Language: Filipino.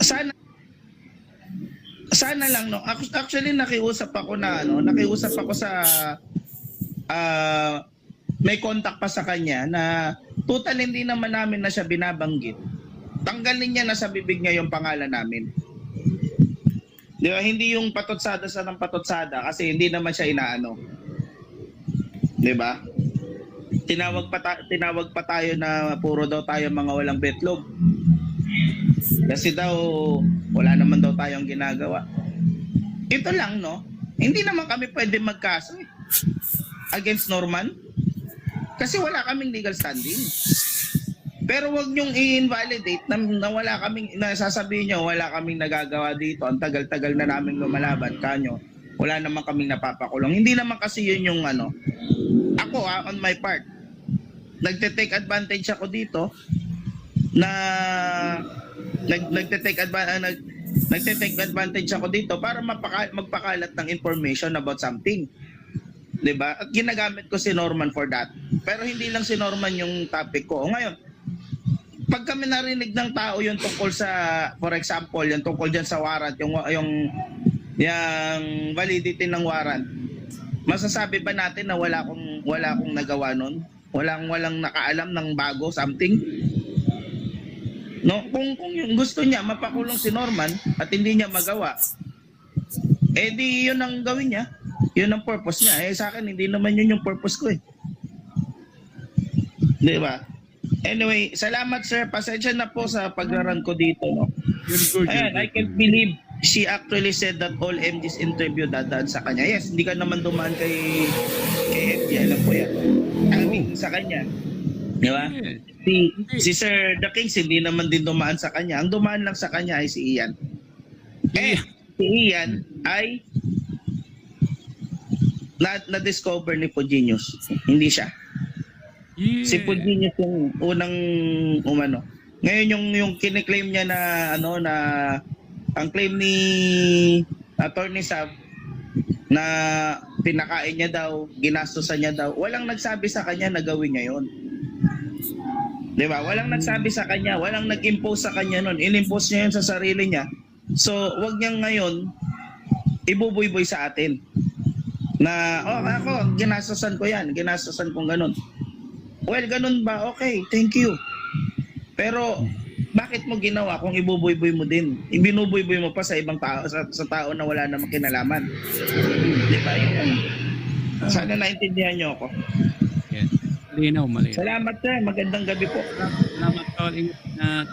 Sana sana lang no. Actually nakiusap ako sa may contact pa sa kanya na total hindi naman namin na siya binabanggit. Tanggalin niya na sa bibig niya yung pangalan namin. Di ba? Hindi yung patotsada sa ng patotsada kasi hindi naman siya inaano. Di ba? Tinawag pa tayo na puro daw tayo mga walang betlog. Kasi daw wala naman daw tayong ginagawa. Ito lang no. Hindi naman kami pwede magkaso against Norman. Kasi wala kaming legal standing. Pero wag niyong i-invalidate na wala kaming, nasasabihin niyo wala kaming nagagawa dito. Ang tagal-tagal na namin lumalaban kanyo. Wala naman kaming napapakulong. Hindi naman kasi yun yung ano. Ako on my part, nagte-take advantage ako dito na nagte-take advantage ako dito para magpakalat ng information about something. 'Di ba? At ginagamit ko si Norman for that. Pero hindi lang si Norman yung topic ko. Ngayon, pag kami narinig ng tao yung tungkol sa, for example, yung tungkol diyan sa warrant, yung validity ng warrant, masasabi ba natin na wala akong nagawa nun? Walang nakaalam ng bago, something? No, kung yung gusto niya mapakulong si Norman at hindi niya magawa, eh di yun ang gawin niya. Yun ang purpose niya. Eh sa akin, hindi naman yun yung purpose ko eh. Di ba? Anyway, salamat sir. Pasensya na po sa pagraran ko dito. No? Ayan, I can't believe she actually said that all MD's interview dadaan sa kanya. Yes, hindi ka naman dumaan kay MD. Alam ko yan. Sa kanya. Di ba? Si Sir The Kings hindi naman din dumaan sa kanya. Ang dumaan lang sa kanya ay si Ian. Si Ian ay na-discover ni Puginius. Hindi siya. Yeah. Si Puginius yung unang umano. Ngayon yung kiniklaim niya na na ang claim ni Attorney Sab na pinakain niya daw, ginastosan niya daw. Walang nagsabi sa kanya na gawin niya 'yon. 'Di ba? Walang nagsabi sa kanya, walang nag-impose sa kanya noon. In-impose niya 'yon sa sarili niya. So, wag niyang ngayon ibubuy-buy sa atin. Na ako ginastosan ko 'yan, ginastosan kong ganun. Well, ganun ba? Okay, thank you. Pero bakit mo ginawa kung ibubuy-buy mo din? Ibinubuy-buy mo pa sa ibang tao, sa tao na wala namang kinalaman. Di ba? Sana naintindihan niyo ako. Yes. Malinaw. Salamat sir. Magandang gabi po. Salamat, Tol. Ingat.